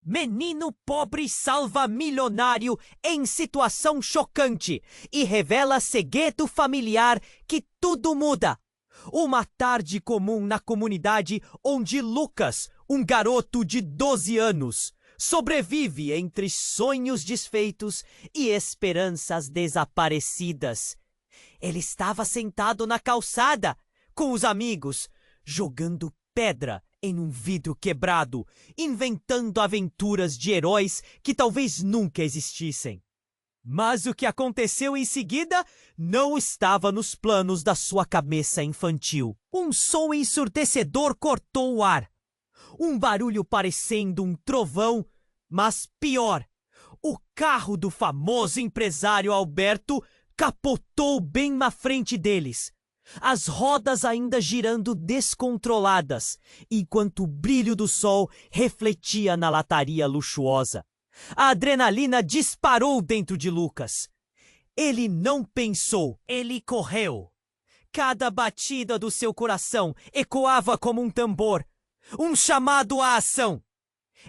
Menino pobre salva milionário em situação chocante e revela segredo familiar que tudo muda. Uma tarde comum na comunidade onde Lucas, um garoto de 12 anos, sobrevive entre sonhos desfeitos e esperanças desaparecidas. Ele estava sentado na calçada com os amigos, jogando pedra em um vidro quebrado, inventando aventuras de heróis que talvez nunca existissem. Mas o que aconteceu em seguida não estava nos planos da sua cabeça infantil. Um som ensurdecedor cortou o ar. Um barulho parecendo um trovão, mas pior. O carro do famoso empresário Alberto capotou bem na frente deles. As rodas ainda girando descontroladas, enquanto o brilho do sol refletia na lataria luxuosa. A adrenalina disparou dentro de Lucas. Ele não pensou, ele correu. Cada batida do seu coração ecoava como um tambor, um chamado à ação.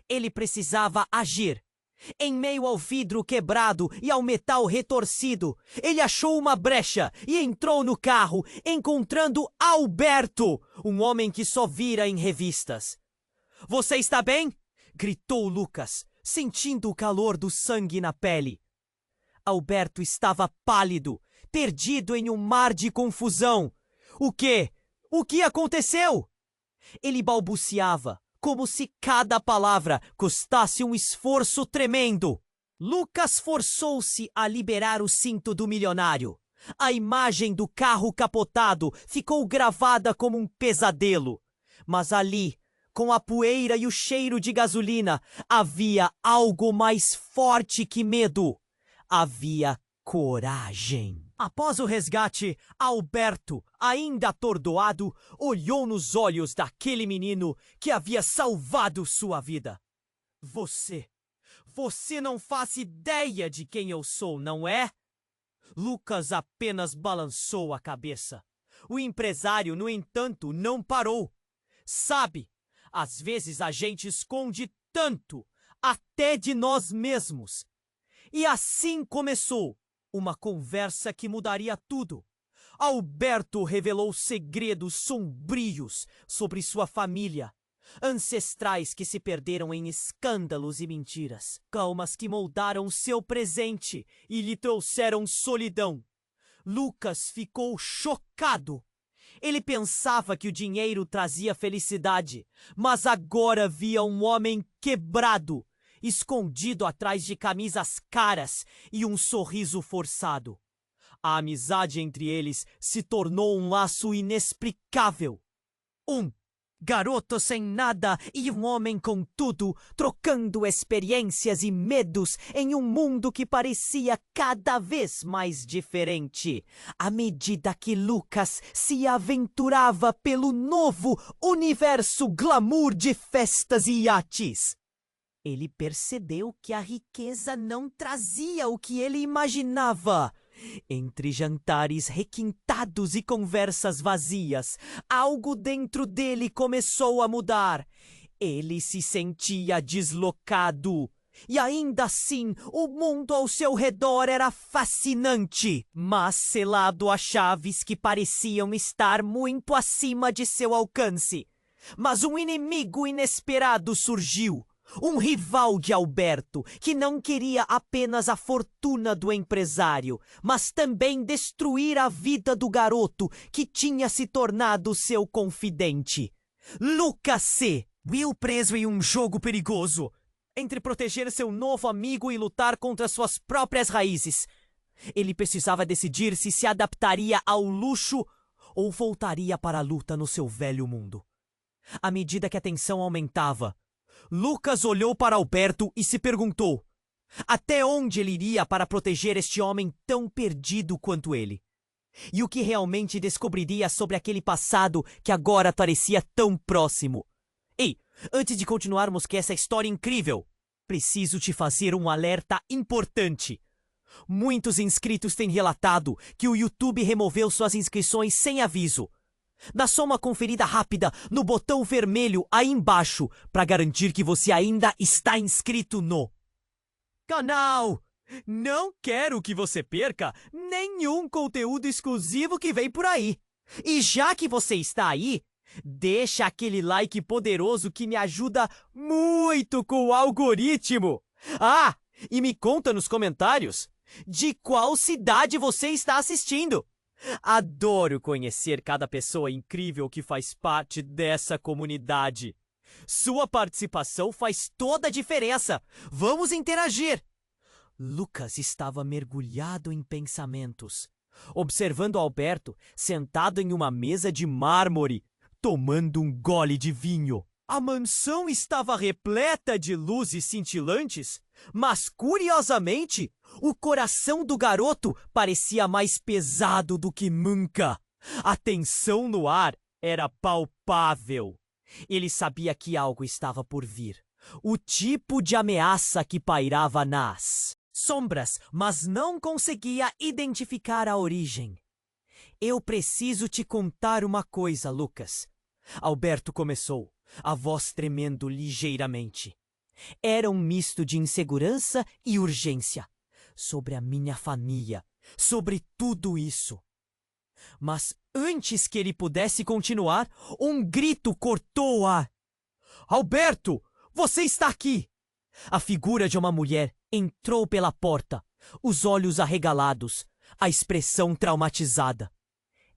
Ele precisava agir. Em meio ao vidro quebrado e ao metal retorcido, ele achou uma brecha e entrou no carro, encontrando Alberto, um homem que só vira em revistas. — Você está bem? Gritou Lucas, sentindo o calor do sangue na pele. Alberto estava pálido, perdido em um mar de confusão. O quê? O que aconteceu? Ele balbuciava, como se cada palavra custasse um esforço tremendo. Lucas forçou-se a liberar o cinto do milionário. A imagem do carro capotado ficou gravada como um pesadelo. Mas ali, com a poeira e o cheiro de gasolina, havia algo mais forte que medo. Havia coragem. Após o resgate, Alberto, ainda atordoado, olhou nos olhos daquele menino que havia salvado sua vida. — Você não faz ideia de quem eu sou, não é? Lucas apenas balançou a cabeça. O empresário, no entanto, não parou. Sabe, às vezes a gente esconde tanto, até de nós mesmos. E assim começou uma conversa que mudaria tudo. Alberto revelou segredos sombrios sobre sua família, ancestrais que se perderam em escândalos e mentiras, calmas que moldaram seu presente e lhe trouxeram solidão. Lucas ficou chocado. Ele pensava que o dinheiro trazia felicidade, mas agora via um homem quebrado, escondido atrás de camisas caras e um sorriso forçado. A amizade entre eles se tornou um laço inexplicável. Um garoto sem nada e um homem com tudo, trocando experiências e medos em um mundo que parecia cada vez mais diferente, à medida que Lucas se aventurava pelo novo universo glamour de festas e iates. Ele percebeu que a riqueza não trazia o que ele imaginava. Entre jantares requintados e conversas vazias, algo dentro dele começou a mudar. Ele se sentia deslocado. E ainda assim, o mundo ao seu redor era fascinante, mas selado a chaves que pareciam estar muito acima de seu alcance. Mas um inimigo inesperado surgiu. Um rival de Alberto, que não queria apenas a fortuna do empresário, mas também destruir a vida do garoto que tinha se tornado seu confidente. Lucas C. viu preso em um jogo perigoso, entre proteger seu novo amigo e lutar contra suas próprias raízes. Ele precisava decidir se adaptaria ao luxo ou voltaria para a luta no seu velho mundo. À medida que a tensão aumentava, Lucas olhou para Alberto e se perguntou até onde ele iria para proteger este homem tão perdido quanto ele. E o que realmente descobriria sobre aquele passado que agora parecia tão próximo. Ei, antes de continuarmos com essa história incrível, preciso te fazer um alerta importante. Muitos inscritos têm relatado que o YouTube removeu suas inscrições sem aviso. Dá só uma conferida rápida no botão vermelho aí embaixo para garantir que você ainda está inscrito no canal. Não quero que você perca nenhum conteúdo exclusivo que vem por aí. E já que você está aí, deixa aquele like poderoso que me ajuda muito com o algoritmo. Ah, e me conta nos comentários de qual cidade você está assistindo. Adoro conhecer cada pessoa incrível que faz parte dessa comunidade. Sua participação faz toda a diferença. Vamos interagir. Lucas estava mergulhado em pensamentos, observando Alberto sentado em uma mesa de mármore, tomando um gole de vinho. A mansão estava repleta de luzes cintilantes, mas, curiosamente, o coração do garoto parecia mais pesado do que nunca. A tensão no ar era palpável. Ele sabia que algo estava por vir. O tipo de ameaça que pairava nas sombras, mas não conseguia identificar a origem. Eu preciso te contar uma coisa, Lucas. Alberto começou, a voz tremendo ligeiramente. Era um misto de insegurança e urgência. Sobre a minha família, sobre tudo isso. Mas antes que ele pudesse continuar, um grito cortou o ar. Alberto, você está aqui! A figura de uma mulher entrou pela porta, os olhos arregalados, a expressão traumatizada.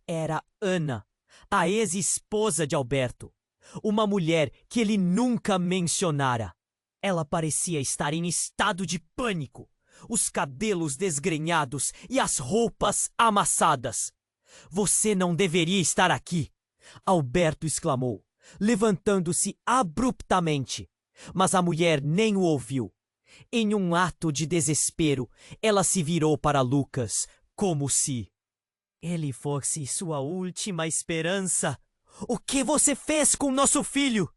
Era Ana, a ex-esposa de Alberto. Uma mulher que ele nunca mencionara. Ela parecia estar em estado de pânico, os cabelos desgrenhados e as roupas amassadas. Você não deveria estar aqui, Alberto exclamou, levantando-se abruptamente. Mas a mulher nem o ouviu. Em um ato de desespero, ela se virou para Lucas, como se ele fosse sua última esperança. O que você fez com nosso filho?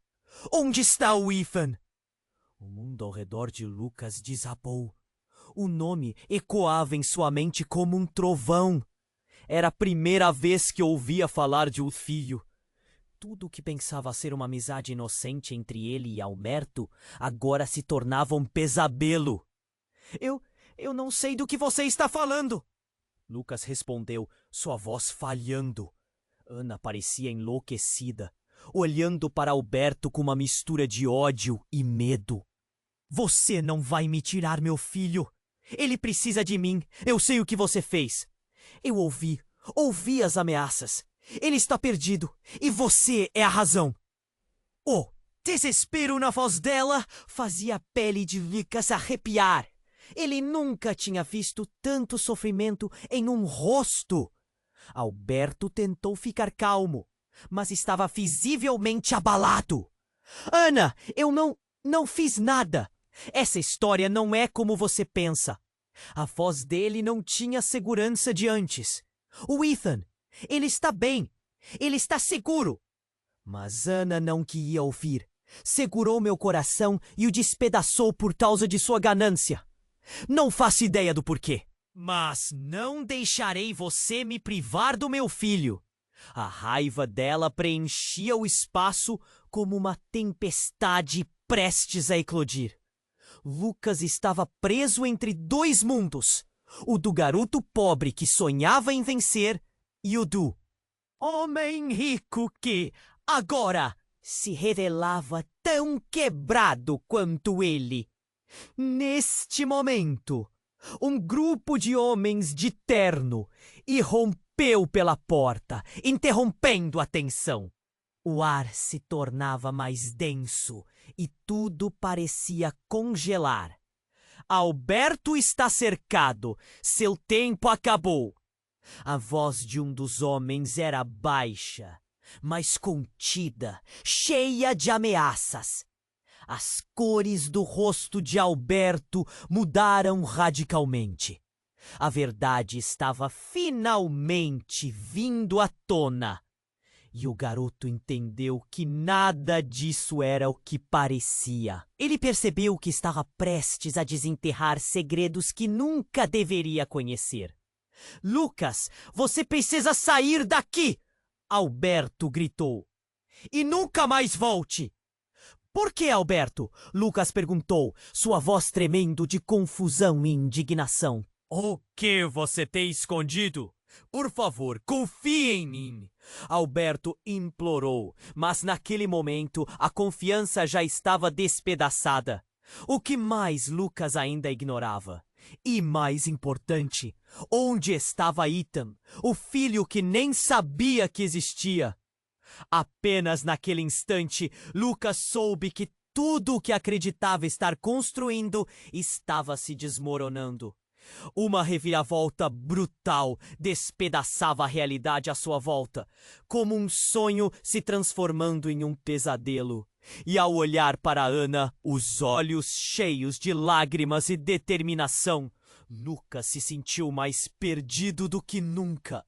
Onde está o Ethan? O mundo ao redor de Lucas desabou. O nome ecoava em sua mente como um trovão. Era a primeira vez que ouvia falar de um filho. Tudo o que pensava ser uma amizade inocente entre ele e Alberto agora se tornava um pesadelo. Eu não sei do que você está falando. Lucas respondeu, sua voz falhando. Ana parecia enlouquecida, olhando para Alberto com uma mistura de ódio e medo. Você não vai me tirar meu filho. Ele precisa de mim. Eu sei o que você fez. Eu ouvi as ameaças. Ele está perdido, e você é a razão. O desespero na voz dela fazia a pele de Lucas arrepiar. Ele nunca tinha visto tanto sofrimento em um rosto. Alberto tentou ficar calmo, mas estava visivelmente abalado. Ana, eu não fiz nada. Essa história não é como você pensa. A voz dele não tinha segurança de antes. O Ethan, ele está bem. Ele está seguro. Mas Ana não queria ouvir. Segurou meu coração e o despedaçou por causa de sua ganância. Não faço ideia do porquê. Mas não deixarei você me privar do meu filho. A raiva dela preenchia o espaço como uma tempestade prestes a eclodir. Lucas estava preso entre dois mundos. O do garoto pobre que sonhava em vencer e o do homem rico que, agora, se revelava tão quebrado quanto ele. Neste momento, um grupo de homens de terno irrompeu pela porta, interrompendo a tensão. O ar se tornava mais denso e tudo parecia congelar. Alberto está cercado. Seu tempo acabou. A voz de um dos homens era baixa, mas contida, cheia de ameaças. As cores do rosto de Alberto mudaram radicalmente. A verdade estava finalmente vindo à tona. E o garoto entendeu que nada disso era o que parecia. Ele percebeu que estava prestes a desenterrar segredos que nunca deveria conhecer. Lucas, você precisa sair daqui! Alberto gritou. E nunca mais volte! Por que, Alberto? Lucas perguntou, sua voz tremendo de confusão e indignação. O que você tem escondido? Por favor, confie em mim! Alberto implorou, mas naquele momento a confiança já estava despedaçada. O que mais Lucas ainda ignorava? E mais importante, onde estava Ethan, o filho que nem sabia que existia? Apenas naquele instante, Lucas soube que tudo o que acreditava estar construindo estava se desmoronando. Uma reviravolta brutal despedaçava a realidade à sua volta, como um sonho se transformando em um pesadelo. E ao olhar para Ana, os olhos cheios de lágrimas e determinação, Lucas se sentiu mais perdido do que nunca.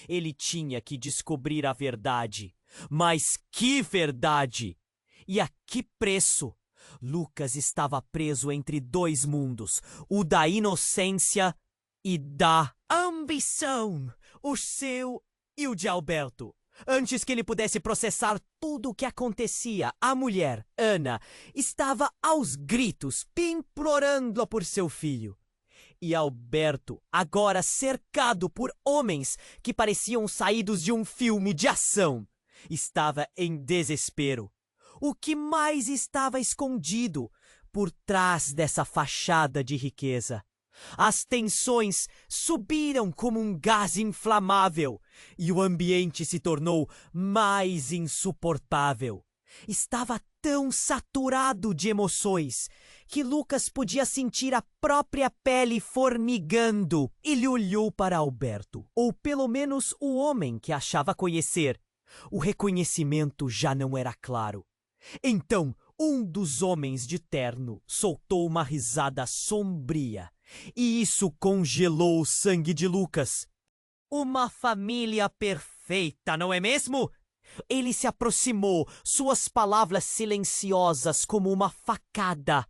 Ele tinha que descobrir a verdade. Mas que verdade! E a que preço? Lucas estava preso entre dois mundos, o da inocência e da ambição, o seu e o de Alberto. Antes que ele pudesse processar tudo o que acontecia, a mulher, Ana, estava aos gritos, implorando por seu filho. E Alberto, agora cercado por homens que pareciam saídos de um filme de ação, estava em desespero. O que mais estava escondido por trás dessa fachada de riqueza? As tensões subiram como um gás inflamável e o ambiente se tornou mais insuportável. Estava tão saturado de emoções que Lucas podia sentir a própria pele formigando. Ele olhou para Alberto, ou pelo menos o homem que achava conhecer. O reconhecimento já não era claro. Então, um dos homens de terno soltou uma risada sombria, e isso congelou o sangue de Lucas. Uma família perfeita, não é mesmo? Ele se aproximou, suas palavras silenciosas como uma facada.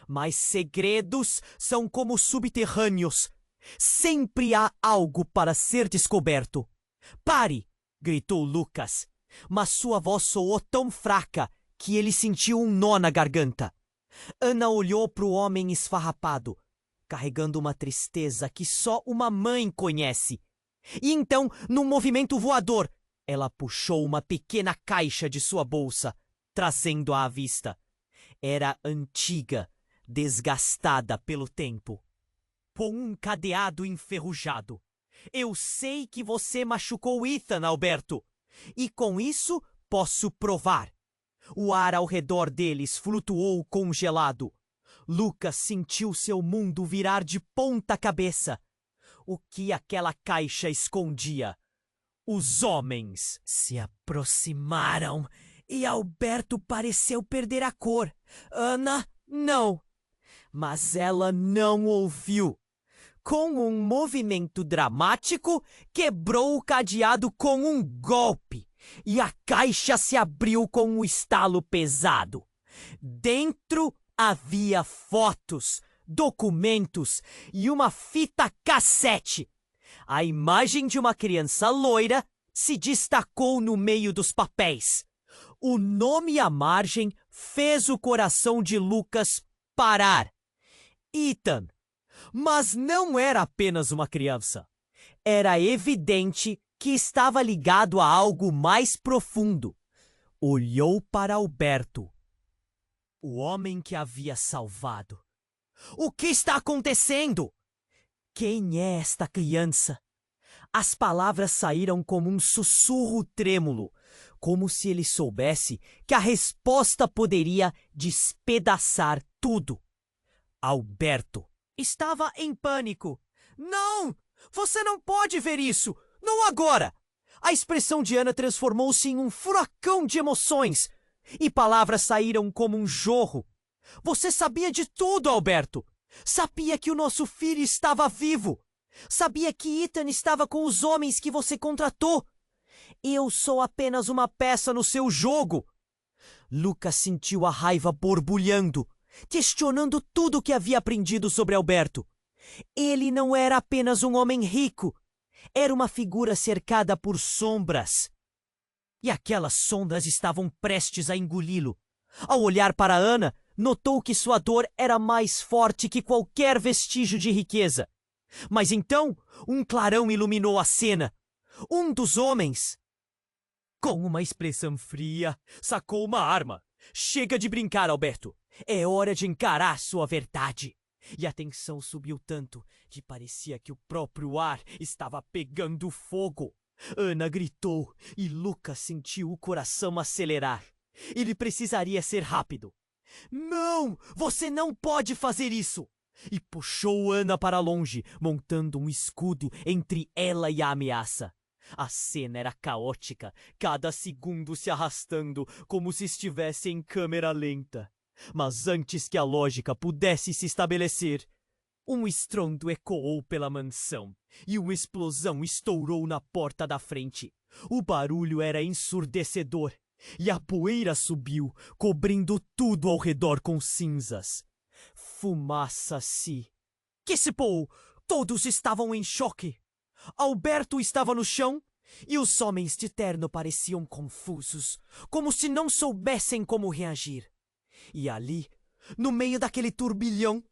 Mas segredos são como subterrâneos. Sempre há algo para ser descoberto. Pare! Gritou Lucas, mas sua voz soou tão fraca que ele sentiu um nó na garganta. Ana olhou para o homem esfarrapado, carregando uma tristeza que só uma mãe conhece. E então, num movimento voador, ela puxou uma pequena caixa de sua bolsa, trazendo-a à vista. Era antiga, desgastada pelo tempo, com um cadeado enferrujado. Eu sei que você machucou Ethan, Alberto. E com isso, posso provar. O ar ao redor deles flutuou congelado. Lucas sentiu seu mundo virar de ponta cabeça. O que aquela caixa escondia? Os homens se aproximaram e Alberto pareceu perder a cor. Ana, não. Mas ela não ouviu. Com um movimento dramático, quebrou o cadeado com um golpe, e a caixa se abriu com um estalo pesado. Dentro havia fotos, documentos e uma fita cassete. A imagem de uma criança loira se destacou no meio dos papéis. O nome à margem fez o coração de Lucas parar. Ethan. Mas não era apenas uma criança. Era evidente que estava ligado a algo mais profundo. Olhou para Alberto, o homem que havia salvado. O que está acontecendo? Quem é esta criança? As palavras saíram como um sussurro trêmulo, como se ele soubesse que a resposta poderia despedaçar tudo. Alberto estava em pânico. Não! Você não pode ver isso! Não agora! A expressão de Ana transformou-se em um furacão de emoções e palavras saíram como um jorro. Você sabia de tudo, Alberto! Sabia que o nosso filho estava vivo! Sabia que Ethan estava com os homens que você contratou! Eu sou apenas uma peça no seu jogo! Lucas sentiu a raiva borbulhando, questionando tudo o que havia aprendido sobre Alberto. Ele não era apenas um homem rico. Era uma figura cercada por sombras. e aquelas sombras estavam prestes a engoli-lo. Ao olhar para Ana, notou que sua dor era mais forte que qualquer vestígio de riqueza. Mas então, um clarão iluminou a cena. Um dos homens, com uma expressão fria, sacou uma arma. Chega de brincar, Alberto. É hora de encarar sua verdade. E a tensão subiu tanto que parecia que o próprio ar estava pegando fogo. Ana gritou e Lucas sentiu o coração acelerar. Ele precisaria ser rápido. Não! Você não pode fazer isso! E puxou Ana para longe, montando um escudo entre ela e a ameaça. A cena era caótica, cada segundo se arrastando como se estivesse em câmera lenta. Mas antes que a lógica pudesse se estabelecer, um estrondo ecoou pela mansão e uma explosão estourou na porta da frente. O barulho era ensurdecedor e a poeira subiu, cobrindo tudo ao redor com cinzas. Fumaça se dissipou. Todos estavam em choque. Alberto estava no chão e os homens de terno pareciam confusos, como se não soubessem como reagir. E ali, no meio daquele turbilhão,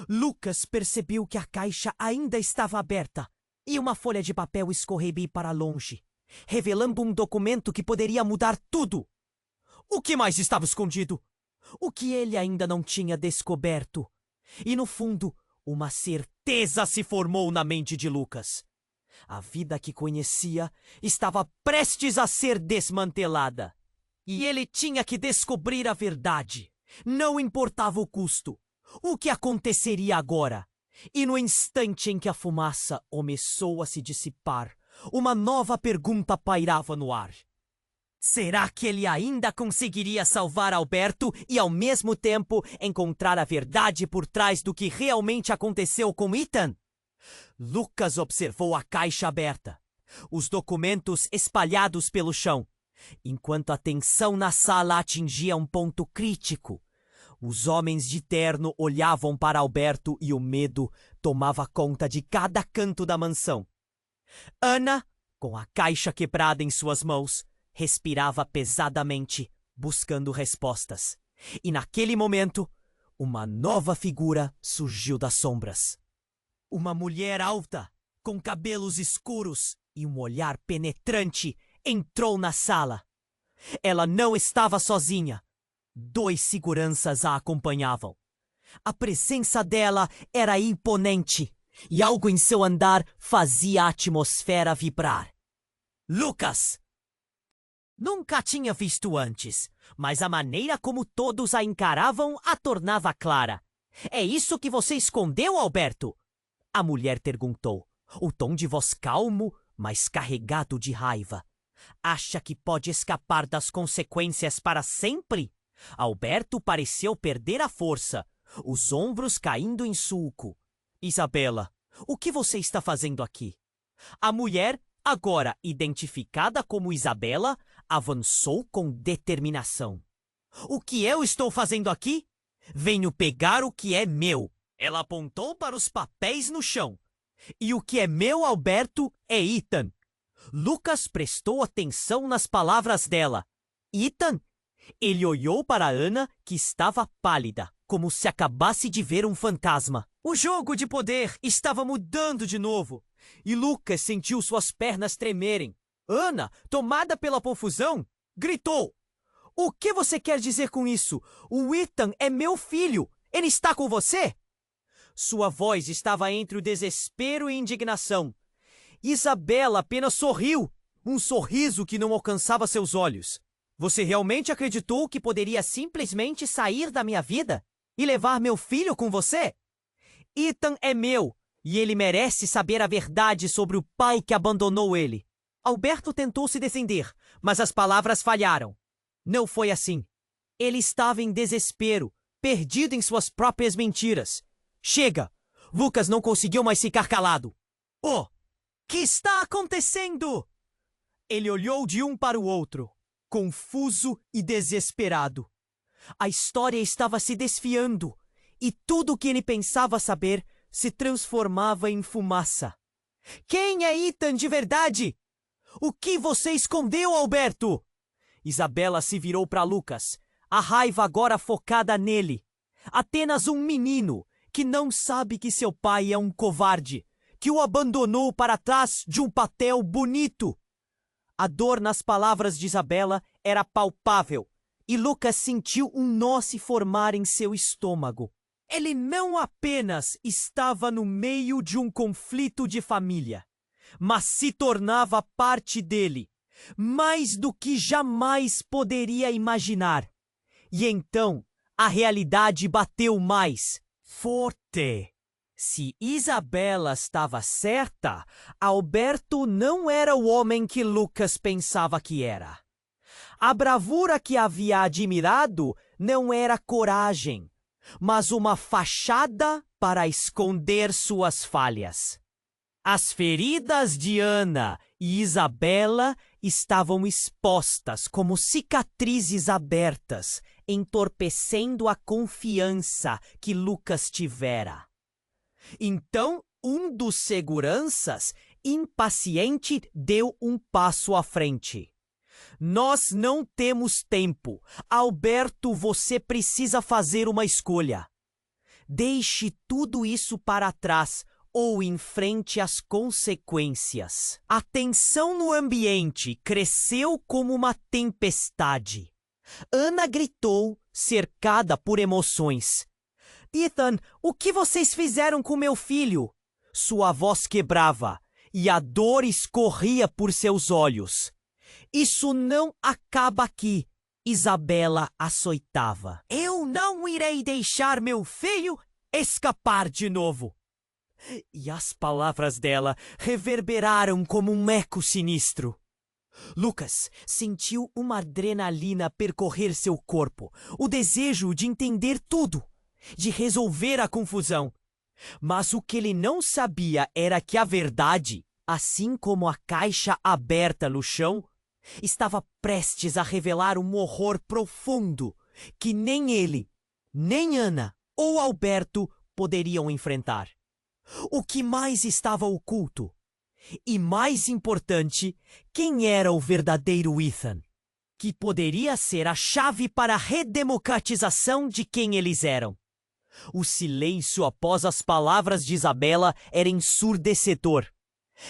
Lucas percebeu que a caixa ainda estava aberta e uma folha de papel escorreguei para longe, revelando um documento que poderia mudar tudo. O que mais estava escondido? O que ele ainda não tinha descoberto? E no fundo, uma certeza se formou na mente de Lucas. A vida que conhecia estava prestes a ser desmantelada. E ele tinha que descobrir a verdade. Não importava o custo. O que aconteceria agora? E no instante em que a fumaça começou a se dissipar, uma nova pergunta pairava no ar. Será que ele ainda conseguiria salvar Alberto e, ao mesmo tempo, encontrar a verdade por trás do que realmente aconteceu com Ethan? Lucas observou a caixa aberta, os documentos espalhados pelo chão, enquanto a tensão na sala atingia um ponto crítico. Os homens de terno olhavam para Alberto e o medo tomava conta de cada canto da mansão. Ana, com a caixa quebrada em suas mãos, respirava pesadamente, buscando respostas. E naquele momento, uma nova figura surgiu das sombras. Uma mulher alta, com cabelos escuros e um olhar penetrante, entrou na sala. Ela não estava sozinha. 2 seguranças a acompanhavam. A presença dela era imponente e algo em seu andar fazia a atmosfera vibrar. Lucas! Nunca tinha visto antes, mas a maneira como todos a encaravam a tornava clara. É isso que você escondeu, Alberto? A mulher perguntou, o tom de voz calmo, mas carregado de raiva. Acha que pode escapar das consequências para sempre? Alberto pareceu perder a força, os ombros caindo em sulco. Isabela, o que você está fazendo aqui? A mulher, agora identificada como Isabela, avançou com determinação. O que eu estou fazendo aqui? Venho pegar o que é meu. Ela apontou para os papéis no chão. E o que é meu, Alberto, é Ethan. Lucas prestou atenção nas palavras dela. Ethan? Ele olhou para Ana, que estava pálida, como se acabasse de ver um fantasma. O jogo de poder estava mudando de novo, e Lucas sentiu suas pernas tremerem. Ana, tomada pela confusão, gritou. O que você quer dizer com isso? O Ethan é meu filho. Ele está com você? Sua voz estava entre o desespero e indignação. Isabela apenas sorriu, um sorriso que não alcançava seus olhos. Você realmente acreditou que poderia simplesmente sair da minha vida e levar meu filho com você? Ethan é meu e ele merece saber a verdade sobre o pai que abandonou ele. Alberto tentou se defender, mas as palavras falharam. Não foi assim. Ele estava em desespero, perdido em suas próprias mentiras. Chega! Lucas não conseguiu mais ficar calado. Oh! Que está acontecendo? Ele olhou de um para o outro, confuso e desesperado. A história estava se desfiando, e tudo o que ele pensava saber se transformava em fumaça. Quem é Ethan de verdade? O que você escondeu, Alberto? Isabela se virou para Lucas, a raiva agora focada nele. Apenas um menino que não sabe que seu pai é um covarde, que o abandonou para trás de um papel bonito. A dor nas palavras de Isabela era palpável, e Lucas sentiu um nó se formar em seu estômago. Ele não apenas estava no meio de um conflito de família, mas se tornava parte dele, mais do que jamais poderia imaginar. E então, a realidade bateu mais forte. Se Isabela estava certa, Alberto não era o homem que Lucas pensava que era. A bravura que havia admirado não era coragem, mas uma fachada para esconder suas falhas. As feridas de Ana e Isabela estavam expostas como cicatrizes abertas, entorpecendo a confiança que Lucas tivera. Então, um dos seguranças, impaciente, deu um passo à frente. Nós não temos tempo. Alberto, você precisa fazer uma escolha. Deixe tudo isso para trás ou enfrente as consequências. A tensão no ambiente cresceu como uma tempestade. Ana gritou, cercada por emoções. Ethan, o que vocês fizeram com meu filho? Sua voz quebrava e a dor escorria por seus olhos. Isso não acaba aqui, Isabela açoitava. Eu não irei deixar meu filho escapar de novo. E as palavras dela reverberaram como um eco sinistro. Lucas sentiu uma adrenalina percorrer seu corpo, o desejo de entender tudo, de resolver a confusão. Mas o que ele não sabia era que a verdade, assim como a caixa aberta no chão, estava prestes a revelar um horror profundo que nem ele, nem Ana ou Alberto poderiam enfrentar. O que mais estava oculto? E mais importante, quem era o verdadeiro Ethan? Que poderia ser a chave para a redemocratização de quem eles eram. O silêncio após as palavras de Isabela era ensurdecedor.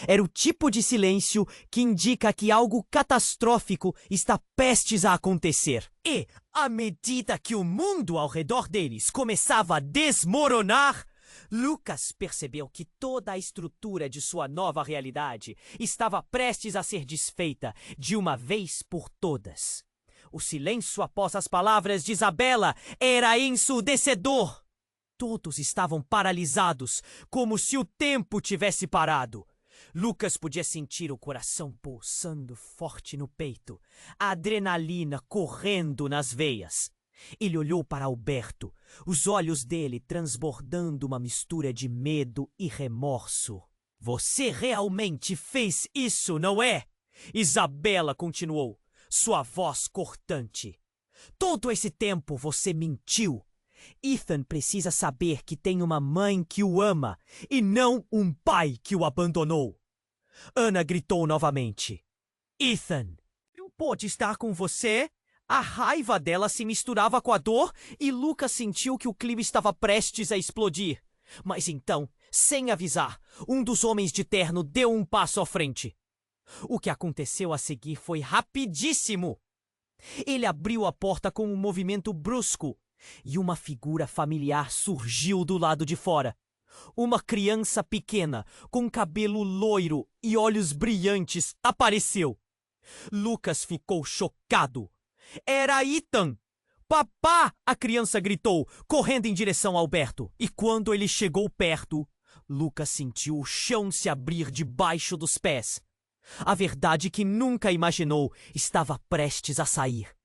Era o tipo de silêncio que indica que algo catastrófico está prestes a acontecer. E, à medida que o mundo ao redor deles começava a desmoronar, Lucas percebeu que toda a estrutura de sua nova realidade estava prestes a ser desfeita de uma vez por todas. O silêncio após as palavras de Isabela era ensurdecedor. Todos estavam paralisados, como se o tempo tivesse parado. Lucas podia sentir o coração pulsando forte no peito, a adrenalina correndo nas veias. Ele olhou para Alberto, os olhos dele transbordando uma mistura de medo e remorso. Você realmente fez isso, não é? Isabela continuou, sua voz cortante. Todo esse tempo você mentiu. Ethan precisa saber que tem uma mãe que o ama e não um pai que o abandonou. Ana gritou novamente. Ethan, eu posso estar com você? A raiva dela se misturava com a dor e Lucas sentiu que o clima estava prestes a explodir. Mas então, sem avisar, um dos homens de terno deu um passo à frente. O que aconteceu a seguir foi rapidíssimo. Ele abriu a porta com um movimento brusco e uma figura familiar surgiu do lado de fora. Uma criança pequena, com cabelo loiro e olhos brilhantes, apareceu. Lucas ficou chocado. Era Ethan! Papá! A criança gritou, correndo em direção a Alberto. E quando ele chegou perto, Lucas sentiu o chão se abrir debaixo dos pés. A verdade que nunca imaginou estava prestes a sair.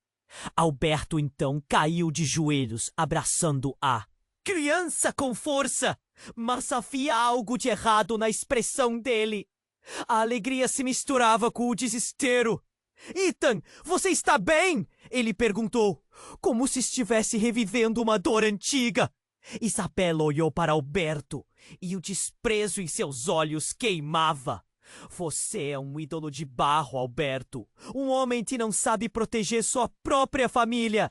Alberto então caiu de joelhos, abraçando a criança com força, mas havia algo de errado na expressão dele. A alegria se misturava com o desespero. Ethan, você está bem? Ele perguntou, como se estivesse revivendo uma dor antiga. Isabela olhou para Alberto e o desprezo em seus olhos queimava. Você é um ídolo de barro, Alberto. Um homem que não sabe proteger sua própria família.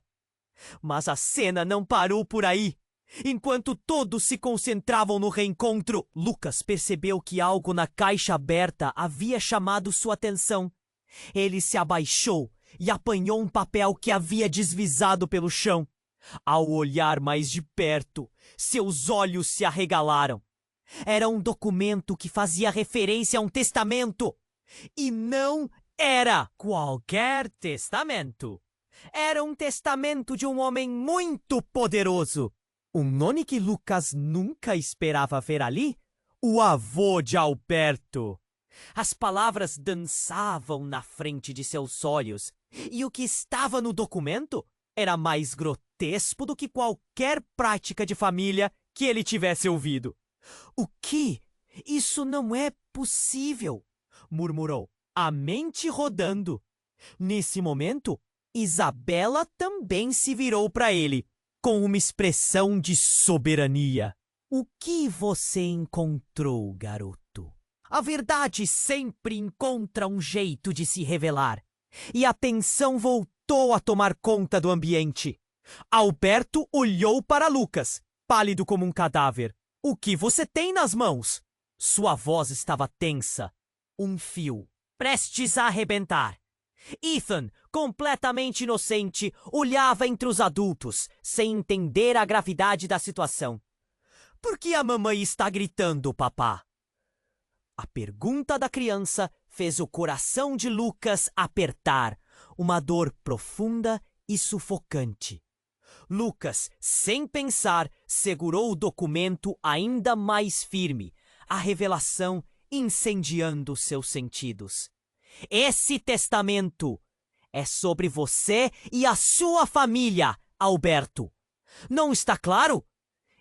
Mas a cena não parou por aí. Enquanto todos se concentravam no reencontro, Lucas percebeu que algo na caixa aberta havia chamado sua atenção. Ele se abaixou e apanhou um papel que havia deslizado pelo chão. Ao olhar mais de perto, seus olhos se arregalaram. Era um documento que fazia referência a um testamento. E não era qualquer testamento. Era um testamento de um homem muito poderoso. Um nome que Lucas nunca esperava ver ali? O avô de Alberto. As palavras dançavam na frente de seus olhos. E o que estava no documento era mais grotesco do que qualquer prática de família que ele tivesse ouvido. O que? Isso não é possível, murmurou, a mente rodando. Nesse momento, Isabela também se virou para ele, com uma expressão de soberania. O que você encontrou, garoto? A verdade sempre encontra um jeito de se revelar. E a tensão voltou a tomar conta do ambiente. Alberto olhou para Lucas, pálido como um cadáver. O que você tem nas mãos? Sua voz estava tensa. Um fio, prestes a arrebentar. Ethan, completamente inocente, olhava entre os adultos, sem entender a gravidade da situação. Por que a mamãe está gritando, papá? A pergunta da criança fez o coração de Lucas apertar, uma dor profunda e sufocante. Lucas, sem pensar, segurou o documento ainda mais firme, a revelação incendiando seus sentidos. Esse testamento é sobre você e a sua família, Alberto. Não está claro?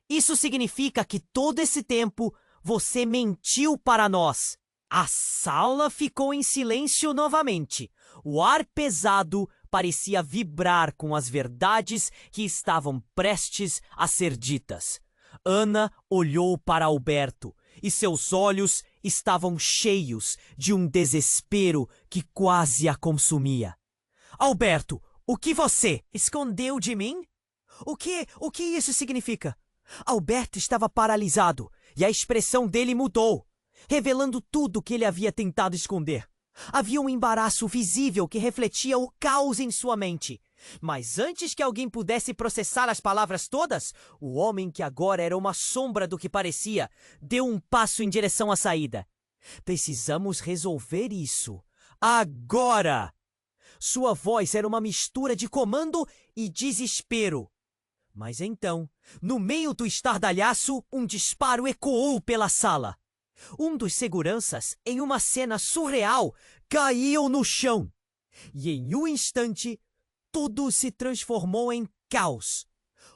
Isso significa que todo esse tempo você mentiu para nós. A sala ficou em silêncio novamente. O ar pesado parecia vibrar com as verdades que estavam prestes a ser ditas. Ana olhou para Alberto e seus olhos estavam cheios de um desespero que quase a consumia. Alberto, o que você escondeu de mim? O que isso significa? Alberto estava paralisado e a expressão dele mudou, revelando tudo que ele havia tentado esconder. Havia um embaraço visível que refletia o caos em sua mente. Mas antes que alguém pudesse processar as palavras todas, o homem que agora era uma sombra do que parecia, deu um passo em direção à saída. Precisamos resolver isso. Agora! Sua voz era uma mistura de comando e desespero. Mas então, no meio do estardalhaço, um disparo ecoou pela sala. Um dos seguranças, em uma cena surreal, caiu no chão. E em um instante, tudo se transformou em caos.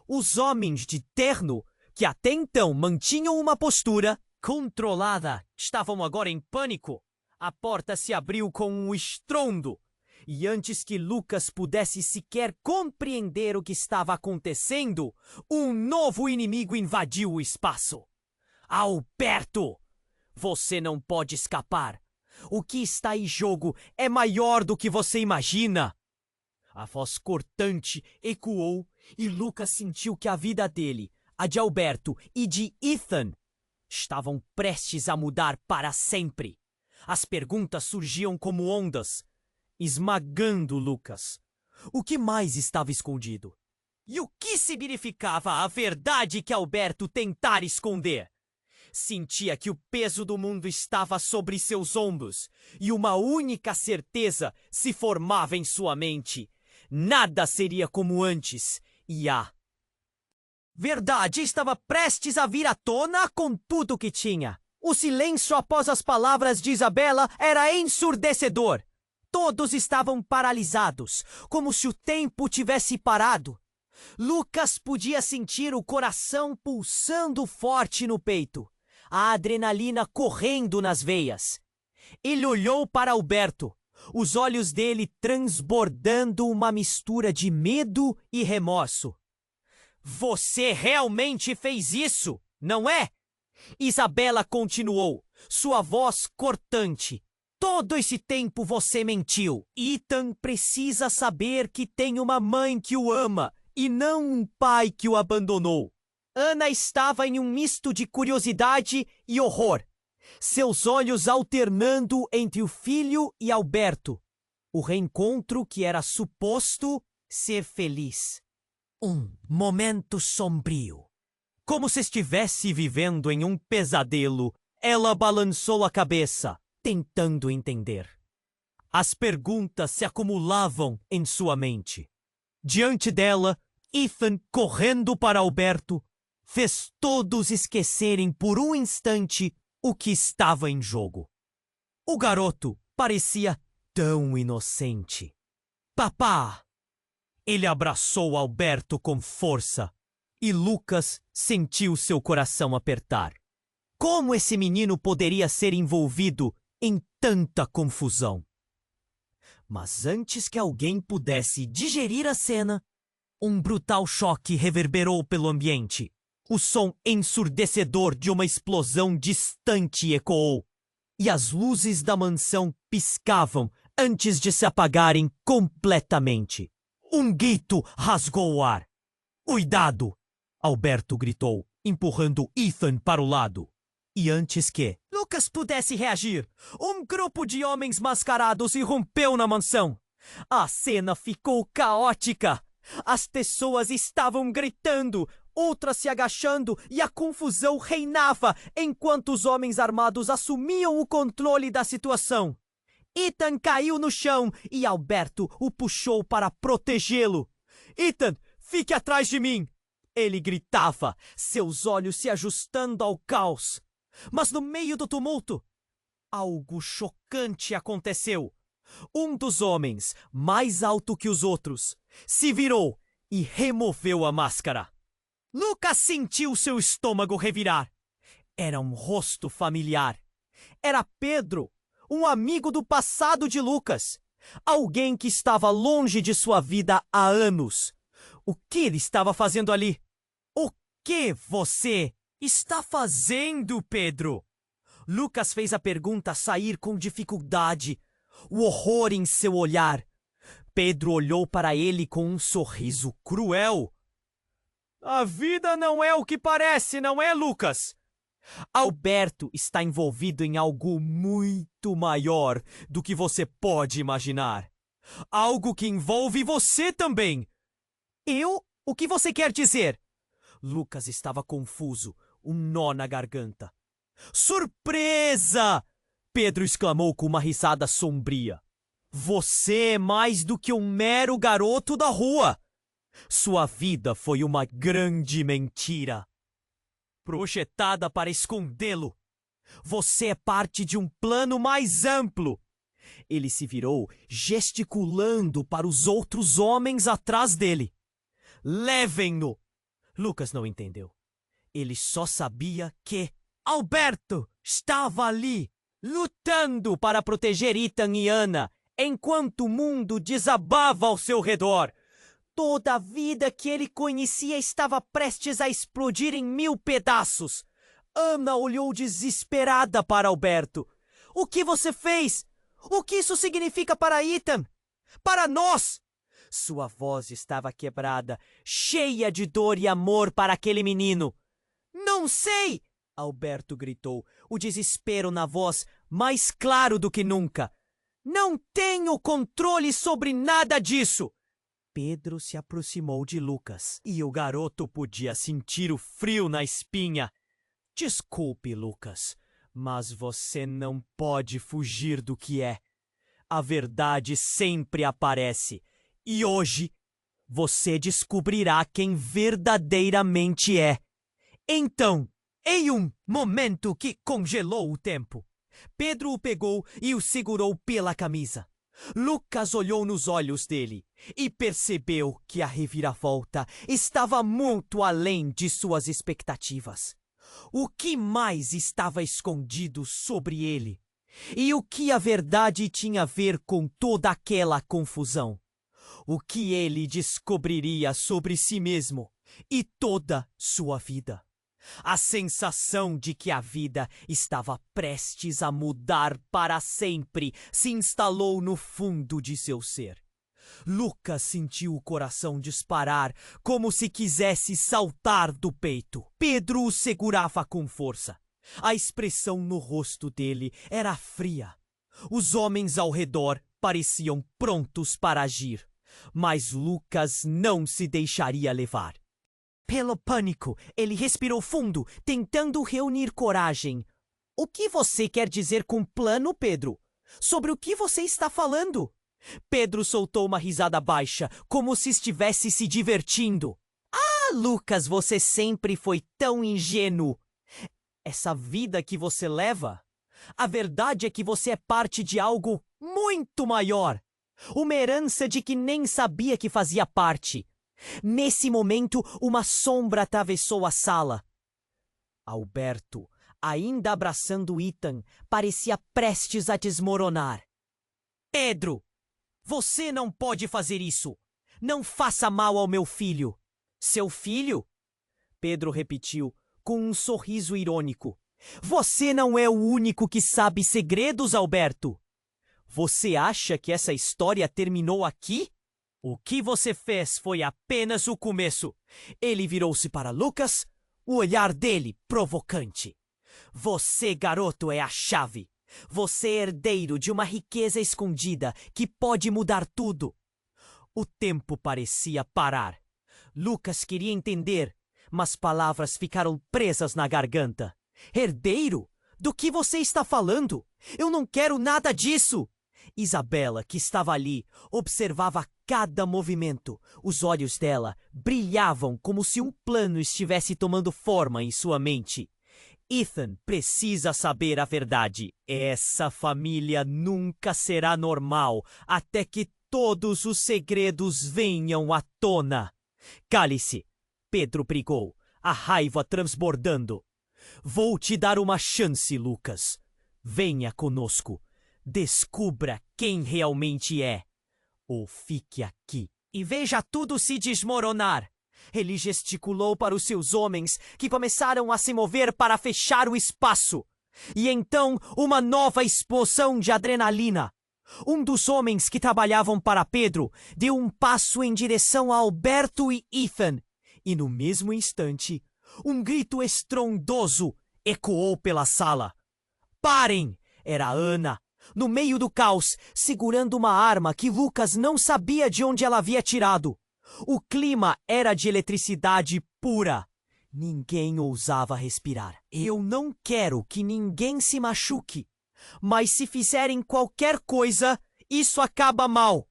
Os homens de terno, que até então mantinham uma postura controlada, estavam agora em pânico. A porta se abriu com um estrondo. E antes que Lucas pudesse sequer compreender o que estava acontecendo, um novo inimigo invadiu o espaço. Alberto! Você não pode escapar. O que está em jogo é maior do que você imagina. A voz cortante ecoou e Lucas sentiu que a vida dele, a de Alberto e de Ethan estavam prestes a mudar para sempre. As perguntas surgiam como ondas, esmagando Lucas. O que mais estava escondido? E o que significava a verdade que Alberto tentara esconder? Sentia que o peso do mundo estava sobre seus ombros e uma única certeza se formava em sua mente. Nada seria como antes e a verdade estava prestes a vir à tona com tudo que tinha. O silêncio após as palavras de Isabela era ensurdecedor. Todos estavam paralisados, como se o tempo tivesse parado. Lucas podia sentir o coração pulsando forte no peito, a adrenalina correndo nas veias. Ele olhou para Alberto, os olhos dele transbordando uma mistura de medo e remorso. Você realmente fez isso, não é? Isabela continuou, sua voz cortante. Todo esse tempo você mentiu. Ethan precisa saber que tem uma mãe que o ama e não um pai que o abandonou. Ana estava em um misto de curiosidade e horror, seus olhos alternando entre o filho e Alberto. O reencontro que era suposto ser feliz. Um momento sombrio. Como se estivesse vivendo em um pesadelo, ela balançou a cabeça, tentando entender. As perguntas se acumulavam em sua mente. Diante dela, Ethan, correndo para Alberto, fez todos esquecerem por um instante o que estava em jogo. O garoto parecia tão inocente. Papá! Ele abraçou Alberto com força e Lucas sentiu seu coração apertar. Como esse menino poderia ser envolvido em tanta confusão? Mas antes que alguém pudesse digerir a cena, um brutal choque reverberou pelo ambiente. O som ensurdecedor de uma explosão distante ecoou, e as luzes da mansão piscavam antes de se apagarem completamente. Um grito rasgou o ar. "Cuidado!" Alberto gritou, empurrando Ethan para o lado. E antes que Lucas pudesse reagir, um grupo de homens mascarados irrompeu na mansão. A cena ficou caótica. As pessoas estavam gritando, outras se agachando e a confusão reinava enquanto os homens armados assumiam o controle da situação. Ethan caiu no chão e Alberto o puxou para protegê-lo. "Ethan, fique atrás de mim!" Ele gritava, seus olhos se ajustando ao caos. Mas no meio do tumulto, algo chocante aconteceu. Um dos homens, mais alto que os outros, se virou e removeu a máscara. Lucas sentiu seu estômago revirar. Era um rosto familiar. Era Pedro, um amigo do passado de Lucas. Alguém que estava longe de sua vida há anos. O que ele estava fazendo ali? O que você está fazendo, Pedro? Lucas fez a pergunta sair com dificuldade, o horror em seu olhar. Pedro olhou para ele com um sorriso cruel. "A vida não é o que parece, não é, Lucas? Alberto está envolvido em algo muito maior do que você pode imaginar. Algo que envolve você também." "Eu? O que você quer dizer?" Lucas estava confuso, um nó na garganta. "Surpresa!" Pedro exclamou com uma risada sombria. "Você é mais do que um mero garoto da rua. Sua vida foi uma grande mentira, projetada para escondê-lo. Você é parte de um plano mais amplo." Ele se virou, gesticulando para os outros homens atrás dele. "Levem-no!" Lucas não entendeu. Ele só sabia que Alberto estava ali, lutando para proteger Ethan e Ana, enquanto o mundo desabava ao seu redor. Toda a vida que ele conhecia estava prestes a explodir em 1000 pedaços. Ana olhou desesperada para Alberto. "O que você fez? O que isso significa para Ethan? Para nós?" Sua voz estava quebrada, cheia de dor e amor para aquele menino. "Não sei!" Alberto gritou, o desespero na voz mais claro do que nunca. "Não tenho controle sobre nada disso!" Pedro se aproximou de Lucas e o garoto podia sentir o frio na espinha. "Desculpe, Lucas, mas você não pode fugir do que é. A verdade sempre aparece. E hoje, você descobrirá quem verdadeiramente é." Então, em um momento que congelou o tempo, Pedro o pegou e o segurou pela camisa. Lucas olhou nos olhos dele e percebeu que a reviravolta estava muito além de suas expectativas. O que mais estava escondido sobre ele? E o que a verdade tinha a ver com toda aquela confusão? O que ele descobriria sobre si mesmo e toda sua vida? A sensação de que a vida estava prestes a mudar para sempre se instalou no fundo de seu ser. Lucas sentiu o coração disparar, como se quisesse saltar do peito. Pedro o segurava com força. A expressão no rosto dele era fria. Os homens ao redor pareciam prontos para agir, mas Lucas não se deixaria levar. Pelo pânico, ele respirou fundo, tentando reunir coragem. O que você quer dizer com plano, Pedro? Sobre o que você está falando? Pedro soltou uma risada baixa, como se estivesse se divertindo. Ah, Lucas, você sempre foi tão ingênuo. Essa vida que você leva, a verdade é que você é parte de algo muito maior. Uma herança de que nem sabia que fazia parte. Nesse momento, uma sombra atravessou a sala. Alberto, ainda abraçando Ethan, parecia prestes a desmoronar. Pedro, você não pode fazer isso. Não faça mal ao meu filho. Seu filho? Pedro repetiu, com um sorriso irônico. Você não é o único que sabe segredos, Alberto. Você acha que essa história terminou aqui? O que você fez foi apenas o começo. Ele virou-se para Lucas, o olhar dele provocante. Você, garoto, é a chave. Você é herdeiro de uma riqueza escondida que pode mudar tudo. O tempo parecia parar. Lucas queria entender, mas palavras ficaram presas na garganta. Herdeiro? Do que você está falando? Eu não quero nada disso! Isabela, que estava ali, observava cada movimento. Os olhos dela brilhavam como se um plano estivesse tomando forma em sua mente. Ethan precisa saber a verdade. Essa família nunca será normal até que todos os segredos venham à tona. Cale-se, Pedro brigou, a raiva transbordando. Vou te dar uma chance, Lucas. Venha conosco. Descubra quem realmente é. Ou fique aqui e veja tudo se desmoronar. Ele gesticulou para os seus homens, que começaram a se mover para fechar o espaço. E então, uma nova explosão de adrenalina. Um dos homens que trabalhavam para Pedro deu um passo em direção a Alberto e Ethan. E no mesmo instante, um grito estrondoso ecoou pela sala. Parem! Era Ana, no meio do caos, segurando uma arma que Lucas não sabia de onde ela havia tirado. O clima era de eletricidade pura. Ninguém ousava respirar. Eu não quero que ninguém se machuque. Mas se fizerem qualquer coisa, isso acaba mal.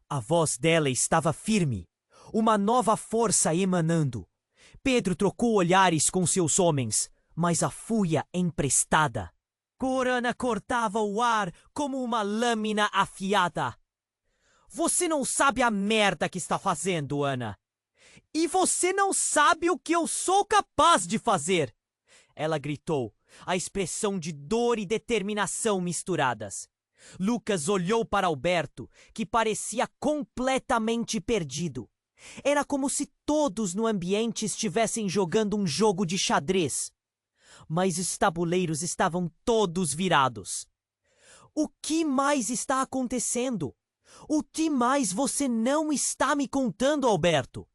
A voz dela estava firme. Uma nova força emanando. Pedro trocou olhares com seus homens, mas a fúria emprestada. Corana cortava o ar como uma lâmina afiada. Você não sabe a merda que está fazendo, Ana. E você não sabe o que eu sou capaz de fazer. Ela gritou, a expressão de dor e determinação misturadas. Lucas olhou para Alberto, que parecia completamente perdido. Era como se todos no ambiente estivessem jogando um jogo de xadrez. Mas os tabuleiros estavam todos virados. O que mais está acontecendo? O que mais você não está me contando, Alberto?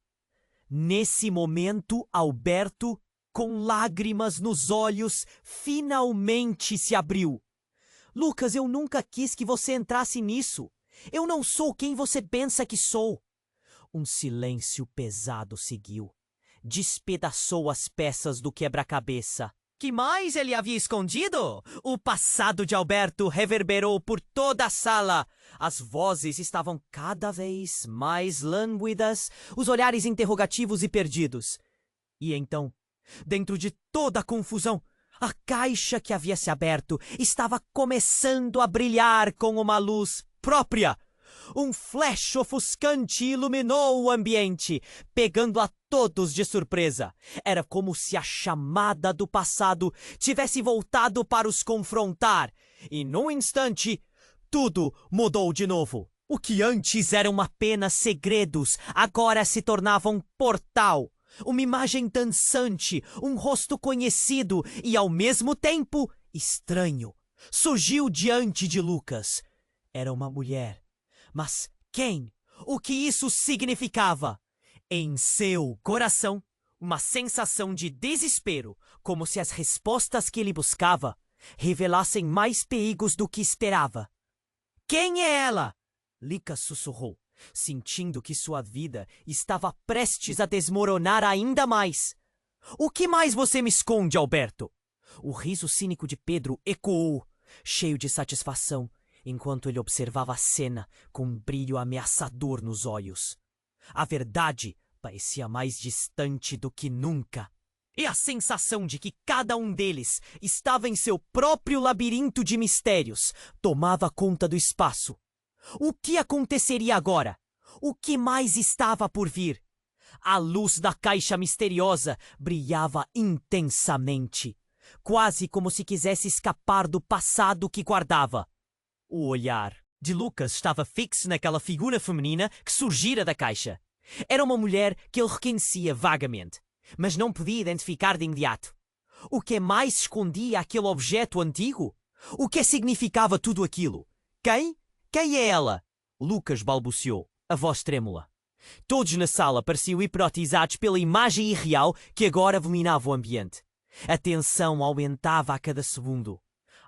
Nesse momento, Alberto, com lágrimas nos olhos, finalmente se abriu. Lucas, eu nunca quis que você entrasse nisso. Eu não sou quem você pensa que sou. Um silêncio pesado seguiu. Despedaçou as peças do quebra-cabeça. Que mais ele havia escondido? O passado de Alberto reverberou por toda a sala. As vozes estavam cada vez mais lânguidas, os olhares interrogativos e perdidos. E então, dentro de toda a confusão, a caixa que havia se aberto estava começando a brilhar com uma luz própria. Um flash ofuscante iluminou o ambiente, pegando a todos de surpresa. Era como se a chamada do passado tivesse voltado para os confrontar. E num instante, tudo mudou de novo. O que antes eram apenas segredos, agora se tornava um portal. Uma imagem dançante, um rosto conhecido e, ao mesmo tempo, estranho, surgiu diante de Lucas. Era uma mulher. Mas quem? O que isso significava? Em seu coração, uma sensação de desespero, como se as respostas que ele buscava revelassem mais perigos do que esperava. Quem é ela? Lucas sussurrou, sentindo que sua vida estava prestes a desmoronar ainda mais. O que mais você me esconde, Alberto? O riso cínico de Pedro ecoou, cheio de satisfação, enquanto ele observava a cena com um brilho ameaçador nos olhos. A verdade parecia mais distante do que nunca. E a sensação de que cada um deles estava em seu próprio labirinto de mistérios tomava conta do espaço. O que aconteceria agora? O que mais estava por vir? A luz da caixa misteriosa brilhava intensamente, quase como se quisesse escapar do passado que guardava. O olhar de Lucas estava fixo naquela figura feminina que surgira da caixa. Era uma mulher que ele reconhecia vagamente, mas não podia identificar de imediato. O que mais escondia aquele objeto antigo? O que significava tudo aquilo? Quem? Quem é ela? Lucas balbuciou, a voz trêmula. Todos na sala pareciam hipnotizados pela imagem irreal que agora dominava o ambiente. A tensão aumentava a cada segundo.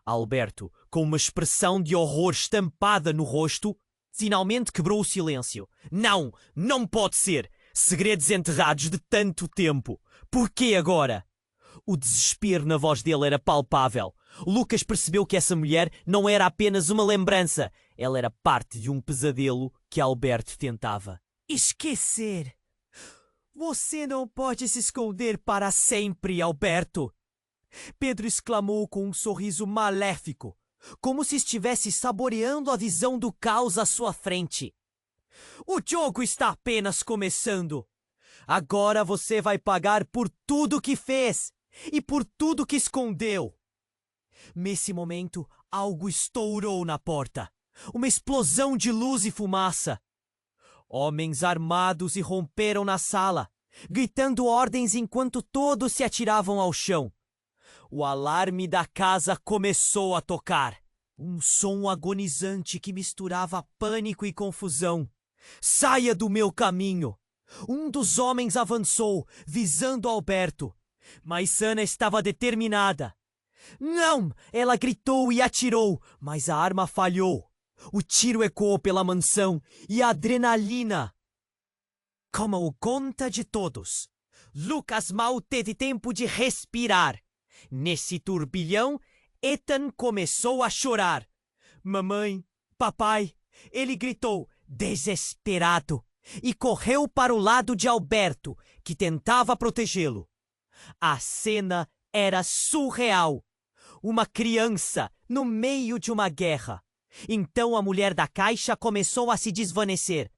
Alberto, com uma expressão de horror estampada no rosto, finalmente quebrou o silêncio. Não, não pode ser! Segredos enterrados de tanto tempo. Por que agora? O desespero na voz dele era palpável. Lucas percebeu que essa mulher não era apenas uma lembrança. Ela era parte de um pesadelo que Alberto tentava esquecer. Você não pode se esconder para sempre, Alberto! Pedro exclamou com um sorriso maléfico, como se estivesse saboreando a visão do caos à sua frente. O jogo está apenas começando. Agora você vai pagar por tudo que fez e por tudo que escondeu. Nesse momento, algo estourou na porta. Uma explosão de luz e fumaça. Homens armados irromperam na sala, gritando ordens enquanto todos se atiravam ao chão. O alarme da casa começou a tocar. Um som agonizante que misturava pânico e confusão. Saia do meu caminho! Um dos homens avançou, visando Alberto. Mas Ana estava determinada. Não! Ela gritou e atirou, mas a arma falhou. O tiro ecoou pela mansão e a adrenalina tomou conta de todos. Lucas mal teve tempo de respirar. Nesse turbilhão, Ethan começou a chorar. Mamãe, papai, ele gritou, desesperado, e correu para o lado de Alberto, que tentava protegê-lo. A cena era surreal. Uma criança no meio de uma guerra. Então a mulher da caixa começou a se desvanecer,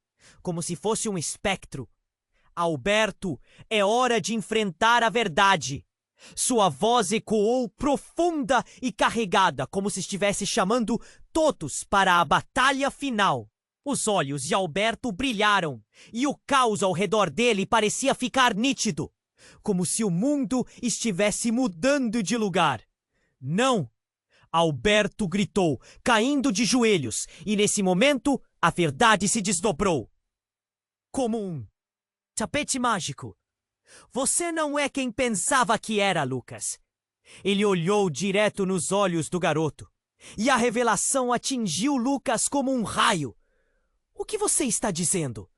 como se fosse um espectro. Alberto, é hora de enfrentar a verdade. Sua voz ecoou profunda e carregada, como se estivesse chamando todos para a batalha final. Os olhos de Alberto brilharam, e o caos ao redor dele parecia ficar nítido, como se o mundo estivesse mudando de lugar. Não! Alberto gritou, caindo de joelhos, e nesse momento a verdade se desdobrou. Como um tapete mágico. Você não é quem pensava que era, Lucas. Ele olhou direto nos olhos do garoto, e a revelação atingiu Lucas como um raio. O que você está dizendo?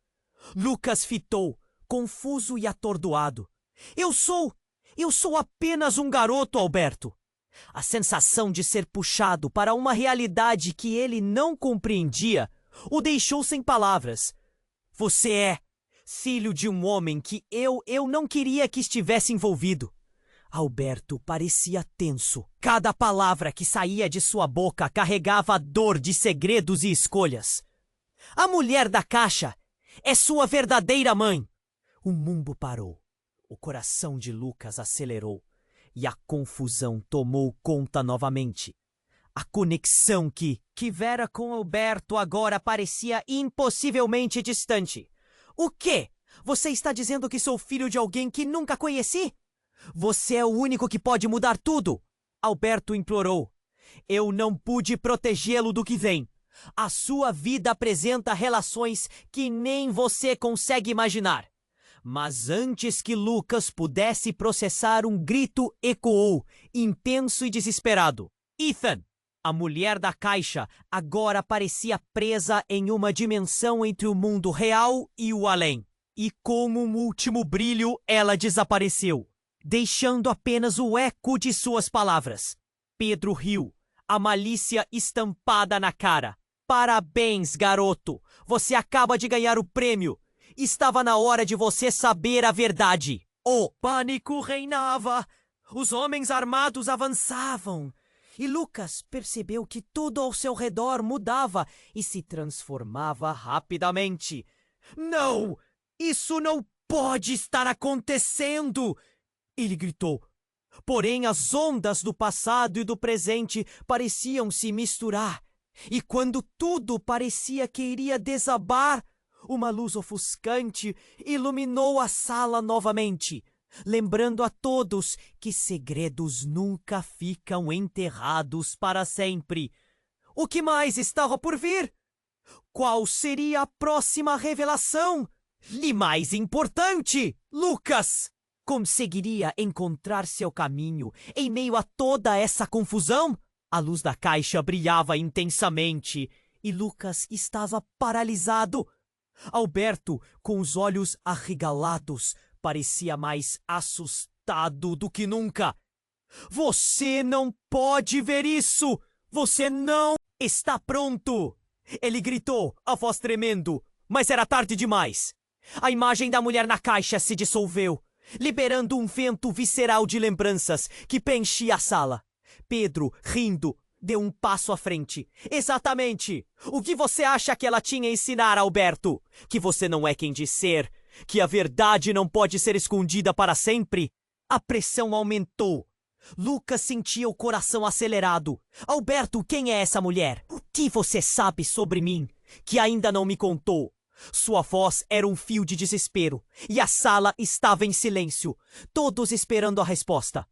Lucas fitou, confuso e atordoado. Eu sou apenas um garoto, Alberto. A sensação de ser puxado para uma realidade que ele não compreendia o deixou sem palavras. Você é filho de um homem que eu não queria que estivesse envolvido. Alberto parecia tenso. Cada palavra que saía de sua boca carregava a dor de segredos e escolhas. A mulher da caixa é sua verdadeira mãe. O mundo parou. O coração de Lucas acelerou. E a confusão tomou conta novamente. A conexão que tivera com Alberto agora parecia impossivelmente distante. O quê? Você está dizendo que sou filho de alguém que nunca conheci? Você é o único que pode mudar tudo. Alberto implorou. Eu não pude protegê-lo do que vem. A sua vida apresenta relações que nem você consegue imaginar. Mas antes que Lucas pudesse processar, um grito ecoou, intenso e desesperado. Ethan! A mulher da caixa agora parecia presa em uma dimensão entre o mundo real e o além. E como um último brilho, ela desapareceu, deixando apenas o eco de suas palavras. Pedro riu, a malícia estampada na cara. Parabéns, garoto! Você acaba de ganhar o prêmio! Estava na hora de você saber a verdade. O pânico reinava. Os homens armados avançavam. E Lucas percebeu que tudo ao seu redor mudava e se transformava rapidamente. Não! Isso não pode estar acontecendo! Ele gritou. Porém, as ondas do passado e do presente pareciam se misturar. E quando tudo parecia que iria desabar, uma luz ofuscante iluminou a sala novamente, lembrando a todos que segredos nunca ficam enterrados para sempre. O que mais estava por vir? Qual seria a próxima revelação? E mais importante, Lucas conseguiria encontrar seu caminho em meio a toda essa confusão? A luz da caixa brilhava intensamente e Lucas estava paralisado. Alberto, com os olhos arregalados, parecia mais assustado do que nunca. Você não pode ver isso! Você não está pronto! Ele gritou, a voz tremendo, mas era tarde demais. A imagem da mulher na caixa se dissolveu, liberando um vento visceral de lembranças que preenchia a sala. Pedro, rindo, deu um passo à frente. Exatamente! O que você acha que ela tinha a ensinar, Alberto? Que você não é quem diz ser? Que a verdade não pode ser escondida para sempre? A pressão aumentou. Lucas sentia o coração acelerado. Alberto, quem é essa mulher? O que você sabe sobre mim, que ainda não me contou? Sua voz era um fio de desespero, e a sala estava em silêncio, todos esperando a resposta.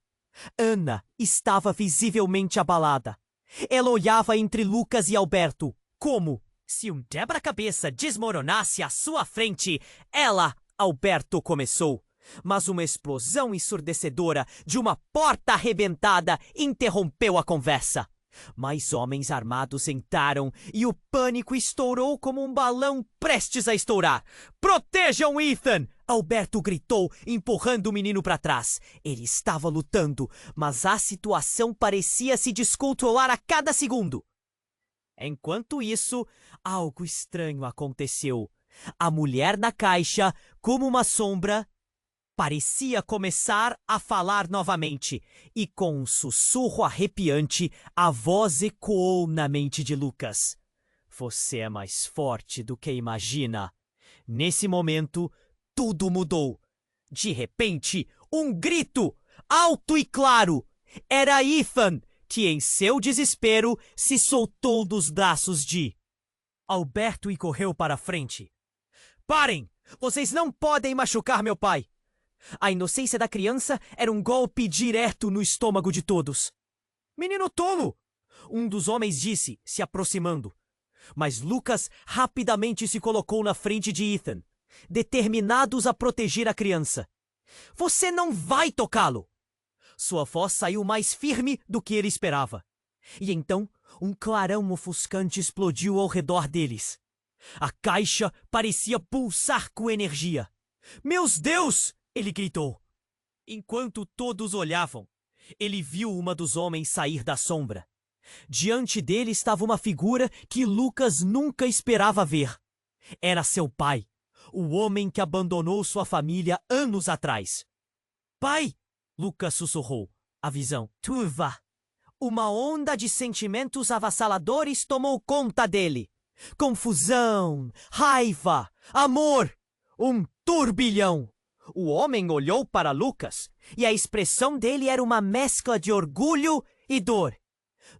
Ana estava visivelmente abalada. Ela olhava entre Lucas e Alberto, como se um quebra-cabeça desmoronasse à sua frente. Alberto começou. Mas uma explosão ensurdecedora de uma porta arrebentada interrompeu a conversa. Mais homens armados entraram e o pânico estourou como um balão prestes a estourar. Protejam Ethan! Alberto gritou, empurrando o menino para trás. Ele estava lutando, mas a situação parecia se descontrolar a cada segundo. Enquanto isso, algo estranho aconteceu. A mulher na caixa, como uma sombra, parecia começar a falar novamente, e com um sussurro arrepiante, a voz ecoou na mente de Lucas. Você é mais forte do que imagina. Nesse momento, tudo mudou. De repente, um grito, alto e claro. Era Ethan, que em seu desespero se soltou dos braços de Alberto e correu para a frente. Parem! Vocês não podem machucar meu pai! A inocência da criança era um golpe direto no estômago de todos. Menino tolo! Um dos homens disse, se aproximando. Mas Lucas rapidamente se colocou na frente de Ethan, determinados a proteger a criança. Você não vai tocá-lo! Sua voz saiu mais firme do que ele esperava. E então, um clarão ofuscante explodiu ao redor deles. A caixa parecia pulsar com energia. Meus Deus! Ele gritou. Enquanto todos olhavam, ele viu uma dos homens sair da sombra. Diante dele estava uma figura que Lucas nunca esperava ver. Era seu pai, o homem que abandonou sua família anos atrás. Pai! Lucas sussurrou. A visão. Turva! Uma onda de sentimentos avassaladores tomou conta dele. Confusão, raiva, amor, um turbilhão. O homem olhou para Lucas e a expressão dele era uma mescla de orgulho e dor.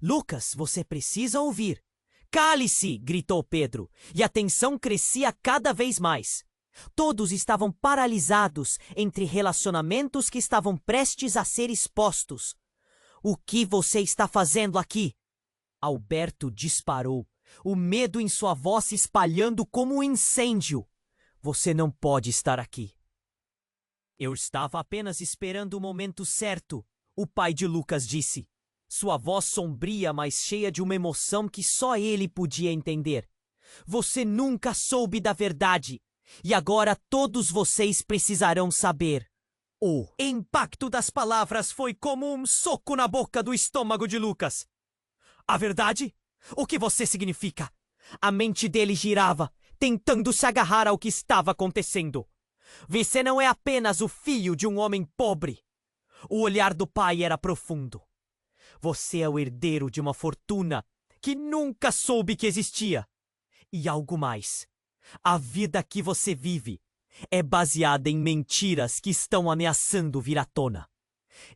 Lucas, você precisa ouvir. Cale-se! Gritou Pedro, e a tensão crescia cada vez mais. Todos estavam paralisados entre relacionamentos que estavam prestes a ser expostos. O que você está fazendo aqui? Alberto disparou, o medo em sua voz se espalhando como um incêndio. Você não pode estar aqui. Eu estava apenas esperando o momento certo, o pai de Lucas disse. Sua voz sombria, mas cheia de uma emoção que só ele podia entender. Você nunca soube da verdade, e agora todos vocês precisarão saber. O impacto das palavras foi como um soco na boca do estômago de Lucas. A verdade? O que você significa? A mente dele girava, tentando se agarrar ao que estava acontecendo. Você não é apenas o filho de um homem pobre. O olhar do pai era profundo. Você é o herdeiro de uma fortuna que nunca soube que existia. E algo mais. A vida que você vive é baseada em mentiras que estão ameaçando vir à tona.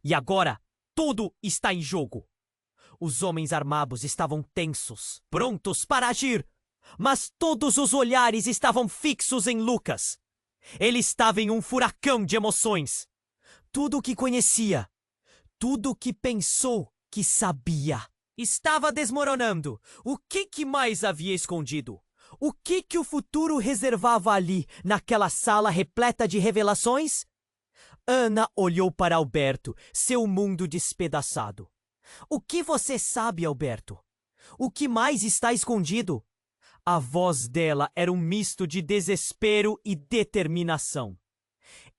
E agora, tudo está em jogo. Os homens armados estavam tensos, prontos para agir. Mas todos os olhares estavam fixos em Lucas. Ele estava em um furacão de emoções. Tudo o que conhecia, tudo o que pensou que sabia, estava desmoronando. O que mais havia escondido? O que o futuro reservava ali, naquela sala repleta de revelações? Ana olhou para Alberto, seu mundo despedaçado. O que você sabe, Alberto? O que mais está escondido? A voz dela era um misto de desespero e determinação.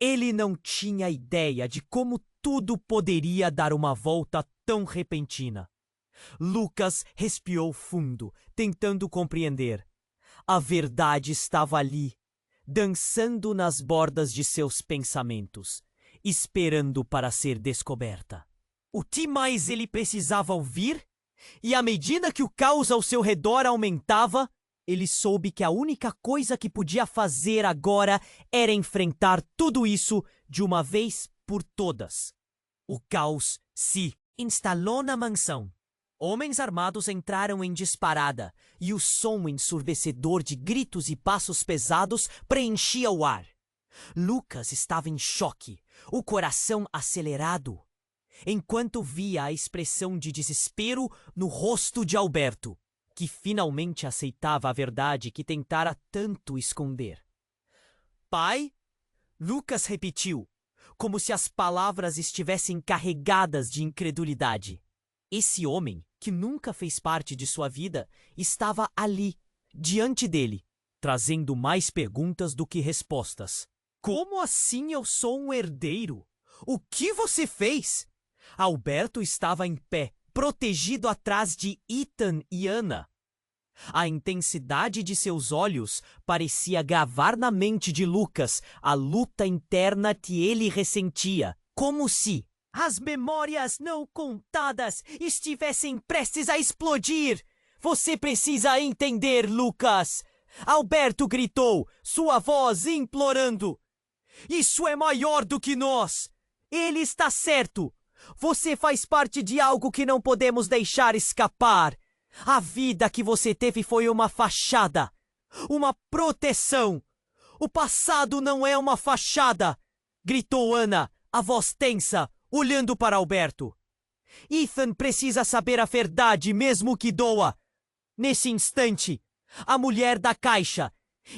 Ele não tinha ideia de como tudo poderia dar uma volta tão repentina. Lucas respirou fundo, tentando compreender. A verdade estava ali, dançando nas bordas de seus pensamentos, esperando para ser descoberta. O que mais ele precisava ouvir? E à medida que o caos ao seu redor aumentava, ele soube que a única coisa que podia fazer agora era enfrentar tudo isso de uma vez por todas. O caos se instalou na mansão. Homens armados entraram em disparada, e o som ensurdecedor de gritos e passos pesados preenchia o ar. Lucas estava em choque, o coração acelerado, enquanto via a expressão de desespero no rosto de Alberto, que finalmente aceitava a verdade que tentara tanto esconder. Pai? Lucas repetiu, como se as palavras estivessem carregadas de incredulidade. Esse homem, que nunca fez parte de sua vida, estava ali, diante dele, trazendo mais perguntas do que respostas. Como assim eu sou um herdeiro? O que você fez? Alberto estava em pé, protegido atrás de Ethan e Ana. A intensidade de seus olhos parecia gravar na mente de Lucas a luta interna que ele ressentia, como se as memórias não contadas estivessem prestes a explodir. Você precisa entender, Lucas! Alberto gritou, sua voz implorando. Isso é maior do que nós! Ele está certo! Você faz parte de algo que não podemos deixar escapar. A vida que você teve foi uma fachada, uma proteção. O passado não é uma fachada, gritou Ana, a voz tensa, olhando para Alberto. Ethan precisa saber a verdade, mesmo que doa. Nesse instante, a mulher da caixa,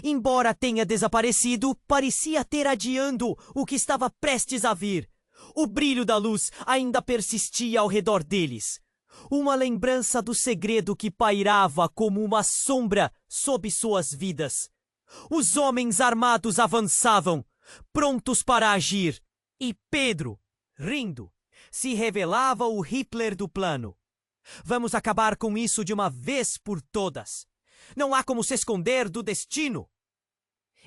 embora tenha desaparecido, parecia ter adiando o que estava prestes a vir. O brilho da luz ainda persistia ao redor deles. Uma lembrança do segredo que pairava como uma sombra sob suas vidas. Os homens armados avançavam, prontos para agir. E Pedro, rindo, se revelava o Hitler do plano. Vamos acabar com isso de uma vez por todas. Não há como se esconder do destino.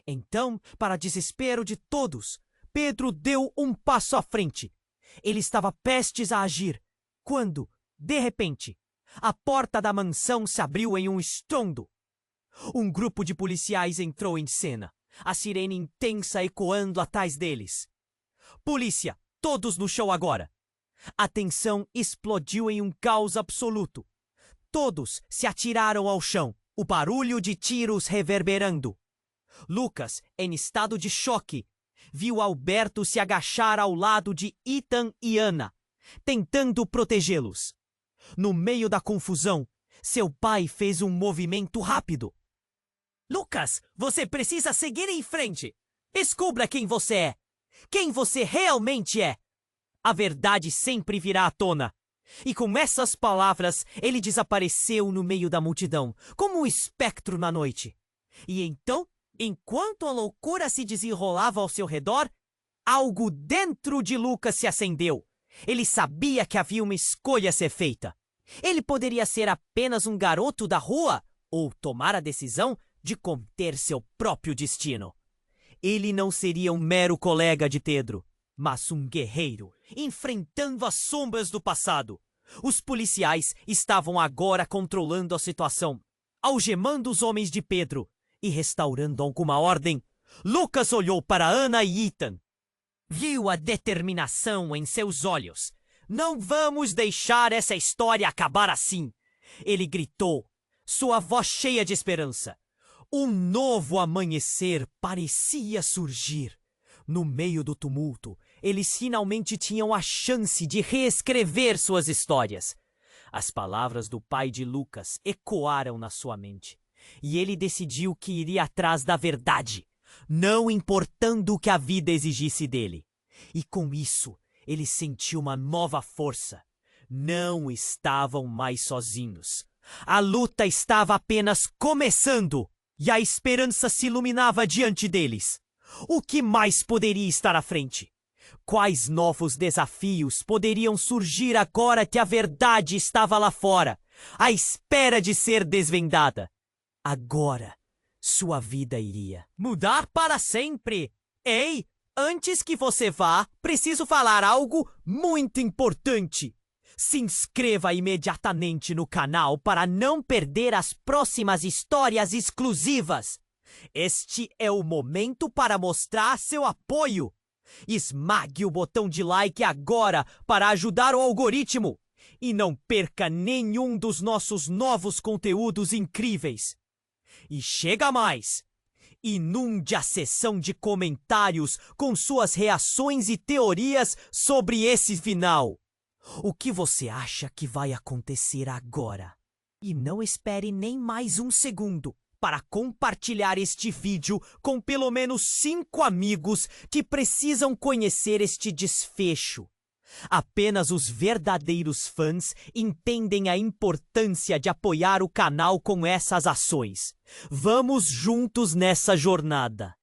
Então, para desespero de todos, Pedro deu um passo à frente. Ele estava prestes a agir, quando, de repente, a porta da mansão se abriu em um estrondo. Um grupo de policiais entrou em cena, a sirene intensa ecoando atrás deles. Polícia, todos no chão agora! A tensão explodiu em um caos absoluto. Todos se atiraram ao chão, o barulho de tiros reverberando. Lucas, em estado de choque, viu Alberto se agachar ao lado de Ethan e Ana, tentando protegê-los. No meio da confusão, seu pai fez um movimento rápido. Lucas, você precisa seguir em frente. Descubra quem você é. Quem você realmente é. A verdade sempre virá à tona. E com essas palavras, ele desapareceu no meio da multidão, como um espectro na noite. E então, enquanto a loucura se desenrolava ao seu redor, algo dentro de Lucas se acendeu. Ele sabia que havia uma escolha a ser feita. Ele poderia ser apenas um garoto da rua ou tomar a decisão de conter seu próprio destino. Ele não seria um mero colega de Pedro, mas um guerreiro, enfrentando as sombras do passado. Os policiais estavam agora controlando a situação, algemando os homens de Pedro e restaurando alguma ordem. Lucas olhou para Ana e Ethan. Viu a determinação em seus olhos. Não vamos deixar essa história acabar assim. Ele gritou, sua voz cheia de esperança. Um novo amanhecer parecia surgir. No meio do tumulto, eles finalmente tinham a chance de reescrever suas histórias. As palavras do pai de Lucas ecoaram na sua mente. E ele decidiu que iria atrás da verdade, não importando o que a vida exigisse dele. E com isso, ele sentiu uma nova força. Não estavam mais sozinhos. A luta estava apenas começando e a esperança se iluminava diante deles. O que mais poderia estar à frente? Quais novos desafios poderiam surgir agora que a verdade estava lá fora, à espera de ser desvendada? Agora, sua vida iria mudar para sempre. Ei, antes que você vá, preciso falar algo muito importante. Se inscreva imediatamente no canal para não perder as próximas histórias exclusivas. Este é o momento para mostrar seu apoio. Esmague o botão de like agora para ajudar o algoritmo. E não perca nenhum dos nossos novos conteúdos incríveis. E chega mais! Inunde a seção de comentários com suas reações e teorias sobre esse final. O que você acha que vai acontecer agora? E não espere nem mais um segundo para compartilhar este vídeo com pelo menos 5 amigos que precisam conhecer este desfecho. Apenas os verdadeiros fãs entendem a importância de apoiar o canal com essas ações. Vamos juntos nessa jornada.